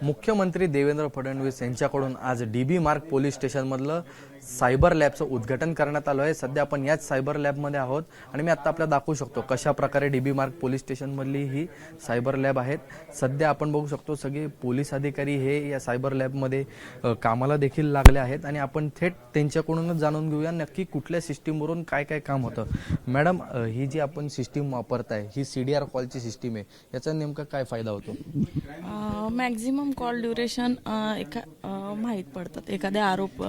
मुख्यमंत्री देवेंद्र फडणवीस यांच्याकडून आज डीबी मार्ग पोलीस स्टेशनमधलं सायबर लॅबचं उद्घाटन करण्यात आलं आहे। सध्या आपण याच सायबर लॅबमध्ये आहोत आणि मी आता आपल्याला दाखवू शकतो कशा प्रकारे डीबी मार्ग पोलीस स्टेशनमधली ही सायबर लॅब आहेत। सध्या आपण बघू शकतो सगळे पोलीस अधिकारी हे या सायबर लॅबमध्ये कामाला देखील लागले आहेत आणि आपण थेट त्यांच्याकडूनच जाणून घेऊया नक्की कुठल्या सिस्टीमवरून काय काय काम होतं। मॅडम, ही जी आपण सिस्टीम वापरताय ही सीडीआर कॉलची सिस्टीम आहे, याचा नेमका काय फायदा होतो? मॅक्झिमम कॉल ड्युरेशन माहीत पडतात एखाद्या आरोप।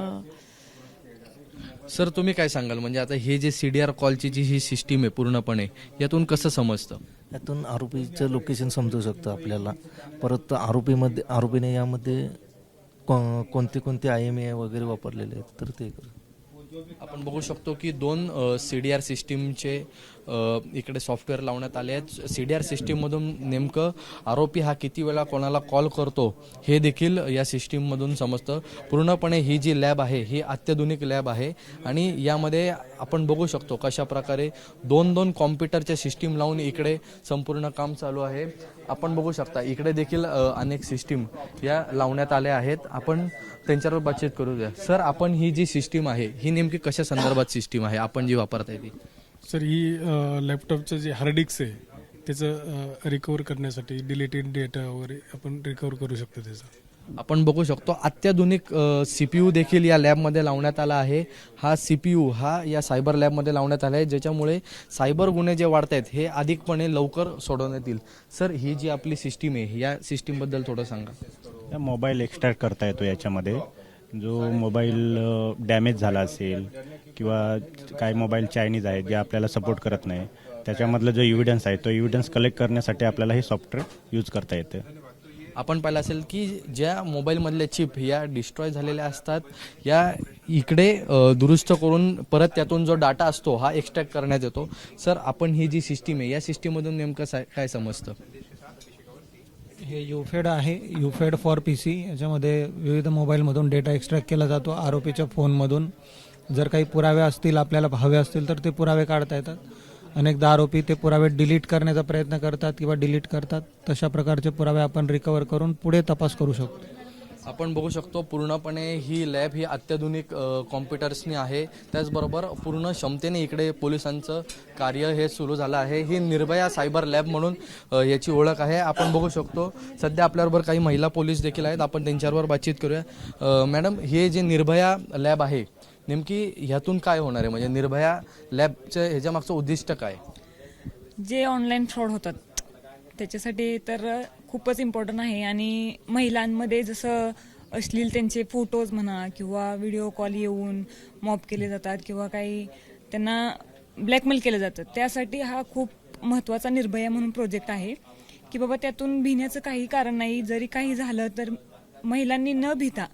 सर, तुम्ही काय सांगाल, म्हणजे आता हे जे सीडीआर कॉलची जी ही सिस्टीम आहे पूर्णपणे यातून कसं समजतं? यातून आरोपीचं लोकेशन समजू शकतं आपल्याला। परत आरोपीने यामध्ये कोणते कोणते IMEI वगैरे वापरलेले आहेत तर ते आपण बघू शकतो की दोन सीडीआर सिस्टीमचे इकडे सॉफ्टवेअर लावण्यात आले आहेत। सीडीआर सिस्टीममधून नेमकं आरोपी हा किती वेळा कोणाला कॉल करतो हे देखील या सिस्टीममधून समजतं। पूर्णपणे ही जी लॅब आहे ही अत्याधुनिक लॅब आहे आणि यामध्ये आपण बघू शकतो कशा प्रकारे दोन कॉम्प्युटरच्या सिस्टीम लावून इकडे संपूर्ण काम चालू आहे। आपण बघू शकता इकडे देखील अनेक सिस्टीम या लावण्यात आल्या आहेत। आपण त्यांच्यावर बातचीत करूया। सर, आपण ही जी सिस्टीम आहे ही नेमकी कशा संदर्भात सिस्टीम आहे आपण जी वापरताय ती? सर, ही लॅपटॉपचं जे हार्ड डिस्क आहे त्याचं रिकवर करण्यासाठी डिलीटेड डेटा वगैरे आपण रिकवर करू शकतो त्याचा। आपण बघू शकतो अत्याधुनिक CPU देखील या लॅबमध्ये लावण्यात आला आहे। हा CPU हा या सायबर लॅबमध्ये लावण्यात आला आहे, ज्याच्यामुळे सायबर गुन्हे जे वाढत आहेत हे अधिकपणे लवकर सोडवण्यात येईल। सर, ही जी आपली सिस्टीम आहे या सिस्टीमबद्दल थोडं सांगा। मोबाईल एक्सट्रॅक्ट करता येतो याच्यामध्ये। जो मोबाईल डॅमेज झाला असेल किंवा काही मोबाईल चायनीज आहेत जे आपल्याला सपोर्ट करत नाही, त्याच्यामधलं जो एव्हिडन्स आहे तो एव्हिडन्स कलेक्ट करण्यासाठी आपल्याला हे सॉफ्टवेअर यूज करता येतं। आपण पाहिलं असेल की ज्या मोबाईलमधल्या चिप या डिस्ट्रॉय झालेल्या असतात या इकडे दुरुस्त करून परत त्यातून जो डाटा असतो हा एक्सट्रॅक्ट करण्यात येतो। सर, आपण ही जी सिस्टीम आहे या सिस्टीममधून नेमकं काय समजतं? हे युफेड आहे, युफेड फॉर PC। याच्यामध्ये विविध मोबाईलमधून डेटा एक्सट्रॅक्ट केला जातो आरोपीच्या फोनमधून। जर काही पुरावे असतील आपल्याला हवे असतील तर ते पुरावे काढता येतात। अनेकदा आरोपी ते पुरावे डिलीट करण्याचा प्रयत्न करतात किंवा डिलीट करतात। तशा प्रकारचे पुरावे आपण रिकवर करून पुढे तपास करू शकतो। आपण बघू शकतो पूर्णपणे ही लॅब ही अत्याधुनिक कॉम्प्युटर्सनी आहे। त्याचबरोबर पूर्ण क्षमतेने इकडे पोलिसांचं कार्य हे सुरू झालं आहे। ही निर्भया सायबर लॅब म्हणून याची ओळख आहे। आपण बघू शकतो सध्या आपल्याबरोबर काही महिला पोलीस देखील आहेत, आपण त्यांच्याबरोबर बातचीत करूया। मॅडम, हे जे निर्भया लॅब आहे नेमकी ह्यातून काय होणार आहे, म्हणजे निर्भया लॅबचं ह्याच्या मागचं उद्दिष्ट काय? जे ऑनलाईन फ्रॉड होतात त्याच्यासाठी तर खूपच इम्पॉर्टंट आहे। आणि महिलांमध्ये जसं अश्लील त्यांचे फोटोज म्हणा किंवा व्हिडिओ कॉल येऊन मॉब केले जातात किंवा काही त्यांना ब्लॅकमेल केलं जातं, त्यासाठी हा खूप महत्त्वाचा निर्भया म्हणून प्रोजेक्ट आहे की बाबा त्यातून भिण्याचं काही कारण नाही। जरी काही झालं तर महिलांनी न भिता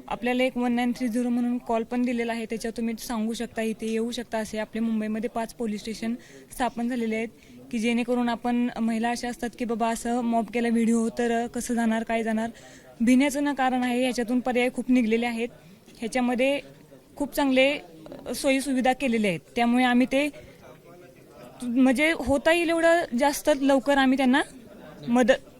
आपल्याला एक 1930 म्हणून कॉल पण दिलेला आहे, त्याच्यावर तुम्ही सांगू शकता, इथे येऊ शकता। असे आपल्या मुंबईमध्ये 5 पोलीस स्टेशन स्थापन झालेले आहेत की जेणेकरून आपण महिला अशा असतात की बाबा असं मॉब केला व्हिडिओ तर कसं जाणार, काय जाणार, भिण्याचं न कारण आहे। ह्याच्यातून पर्याय खूप निघलेले आहेत। ह्याच्यामध्ये खूप चांगले सोयीसुविधा केलेल्या आहेत, त्यामुळे आम्ही ते म्हणजे होता येईल एवढं जास्त लवकर आम्ही त्यांना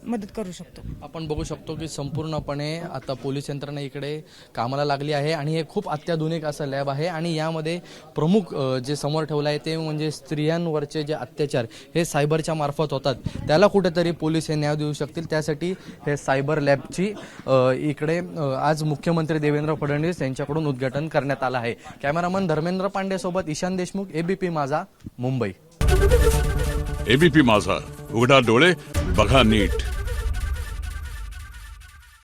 मदत करू शकतो। आपण बघू शकतो की संपूर्णपणे आता पोलीस यंत्रणा इकडे कामाला लागली आहे आणि हे खूप अत्याधुनिक असं लॅब आहे आणि यामध्ये प्रमुख जे समोर ठेवलं आहे ते म्हणजे स्त्रियांवरचे जे अत्याचार हे सायबरच्या मार्फत होतात त्याला कुठेतरी पोलीस हे न्याय देऊ शकतील। त्यासाठी हे सायबर लॅबची इकडे आज मुख्यमंत्री देवेंद्र फडणवीस यांच्याकडून उद्घाटन करण्यात आलं आहे। कॅमेरामन धर्मेंद्र पांडे सोबत ईशान देशमुख, ABP माझा, मुंबई। ABP माझा, उघडा डोळे बघा नीट।